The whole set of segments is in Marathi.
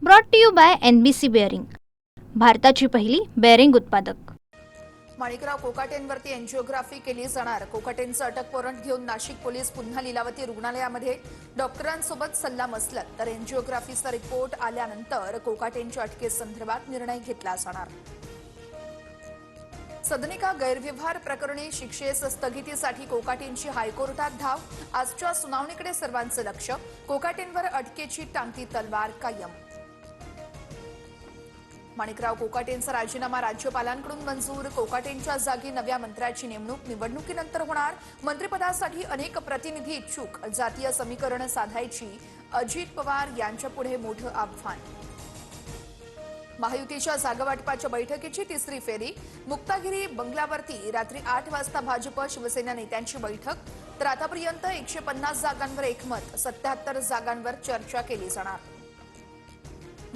Brought to you by NBC bearing, भारताची पहिली बेअरिंग उत्पादक। माणिकराव कोकाटेंवरती एन्जिओग्राफी केली जाणार। कोकाटेंचं अटक वॉरंट घेऊन नाशिक पोलीस पुन्हा लीलावती रुग्णालयामध्ये डॉक्टरांसोबत सल्लामसलत। तर एन्जिओग्राफीचा रिपोर्ट आल्यानंतर कोकाटेंच्या अटकेसंदर्भात निर्णय घेतला जाणार। सदनिका गैरव्यवहार प्रकरणी शिक्षेस स्थगितीसाठी कोकाटेंची हायकोर्टात धाव। आजच्या सुनावणीकडे सर्वांचं लक्ष। कोकाटेंवर अटकेची टांगती तलवार कायम। माणिकराव कोकाटेंचा राजीनामा राज्यपालांकडून मंजूर। कोकाटेंच्या जागी नव्या मंत्र्याची नेमणूक निवडणुकीनंतर होणार। मंत्रिपदासाठी अनेक प्रतिनिधी इच्छुक। जातीय समीकरण साधायची अजित पवार यांच्यापुढे मोठं आव्हान। महायुतीच्या जागावाटपाच्या बैठकीची तिसरी फेरी। मुक्तागिरी बंगल्यावरती रात्री 8 वाजता भाजप शिवसेना नेत्यांची बैठक। तर आतापर्यंत 150 जागांवर एकमत, 77 जागांवर चर्चा केली जाणार।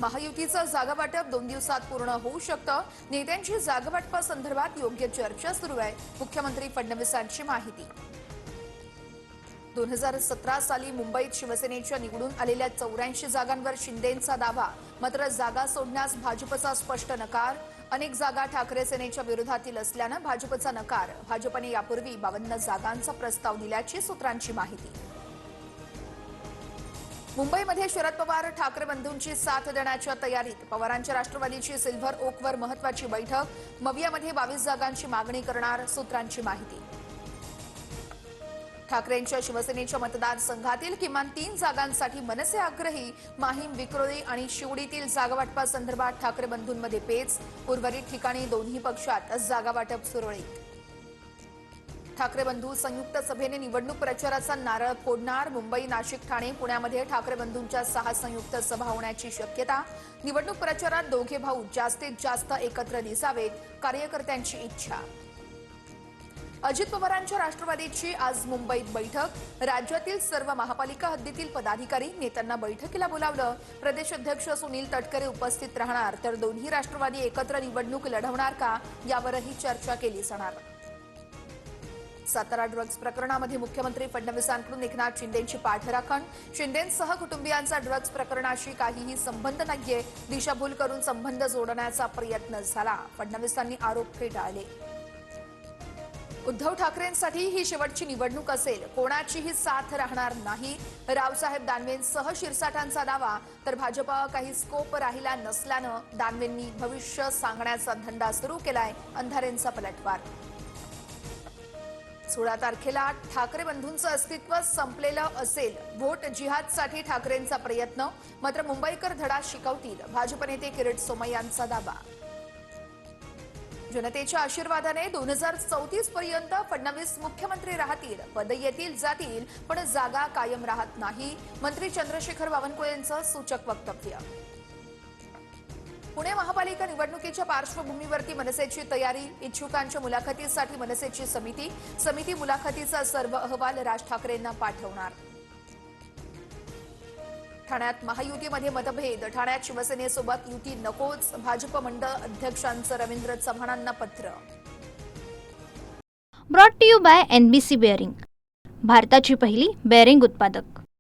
महायुतीचं जागावाटप 2 दिवसात पूर्ण होऊ शकतं। नेत्यांची जागावाटपासंदर्भात योग्य चर्चा सुरू आहे। मुख्यमंत्री फडणवीसांची माहिती। 2017 साली मुंबईत शिवसेनेच्या निवडून आलेल्या 84 जागांवर शिंदेंचा दावा। मात्र जागा सोडण्यास भाजपचा स्पष्ट नकार। अनेक जागा ठाकरे सेनेच्या विरोधातील असल्यानं भाजपचा नकार। भाजपने यापूर्वी 52 जागांचा प्रस्ताव दिल्याची सूत्रांची माहिती। मुंबईमध्ये शरद पवार ठाकरे बंधूंची साथ देण्याच्या तयारीत। पवारांच्या राष्ट्रवादीची सिल्व्हर ओकवर महत्वाची बैठक। मवियामध्ये 22 जागांची मागणी करणार, सूत्रांची माहिती। ठाकरेंच्या शिवसेनेच्या मतदारसंघातील किमान 3 जागांसाठी मनसे आग्रही। माहीम, विक्रोळी आणि शिवडीतील जागावाटपासंदर्भात ठाकरे बंधूंमध्ये पेच। उर्वरित ठिकाणी दोन्ही पक्षात जागावाटप सुरळीत। ठाकरे बंधू संयुक्त सभेने निवडणूक प्रचाराचा नारळ फोडणार। मुंबई, नाशिक, ठाणे, पुण्यामध्ये ठाकरे बंधूंच्या 6 संयुक्त सभा होण्याची शक्यता। निवडणूक प्रचारात दोघे भाऊ जास्तीत जास्त एकत्र दिसावेत, कार्यकर्त्यांची इच्छा। अजित पवारांच्या राष्ट्रवादीची आज मुंबईत बैठक। राज्यातील सर्व महापालिका हद्दीतील पदाधिकारी नेत्यांना बैठकीला बोलावलं। प्रदेशाध्यक्ष सुनील तटकरे उपस्थित राहणार। तर दोन्ही राष्ट्रवादी एकत्र निवडणूक लढवणार का, यावरही चर्चा केली जाणार। सातारा ड्रग्ज प्रकरणामध्ये मुख्यमंत्री फडणवीसांकडून एकनाथ शिंदेंची पाठराखण। शिंदेंसह कुटुंबियांचा ड्रग्ज प्रकरणाशी काहीही संबंध नाहीये, दिशाभूल करून संबंध जोडण्याचा प्रयत्न झाला, फडणवीसांनी आरोप फेटाळले। उद्धव ठाकरेंसाठी ही शेवटची निवडणूक असेल, कोणाचीही साथ राहणार नाही, रावसाहेब दानवेंसह शिरसाटांचा दावा। तर भाजप काही स्कोप राहिला नसल्यानं दानवेंनी भविष्य सांगण्याचा धंदा सुरू केलाय, अंधारेंचा पलटवार। 16 तारखेला ठाकरे बंधूंचं अस्तित्व संपलेलं असेल, व्होट जिहादसाठी ठाकरेंचा प्रयत्न। मात्र मुंबईकर धडा शिकवतील, भाजप नेते किरीट सोमय्यांचा दावा। जनतेच्या आशीर्वादाने 2034 पर्यंत फडणवीस मुख्यमंत्री राहतील, पद येतील जातील पण जागा कायम राहत नाही, मंत्री चंद्रशेखर बावनकुळेंचं सूचक वक्तव्य। पुणे महापालिका निवडणुकीच्या पार्श्वभूमीवरती मनसेची तयारी। इच्छुकांच्या मुलाखतीसाठी मनसेची समिती मुलाखतीचा सर्व अहवाल राज ठाकरेंना पाठवणार। ठाण्यात महायुतीमध्ये मतभेद। ठाण्यात शिवसेनेसोबत युती नकोच, भाजप मंडळ अध्यक्षांचं रवींद्र चव्हाणांना पत्र। Brought to you by NBC bearing, भारताची पहिली बेअरिंग उत्पादक।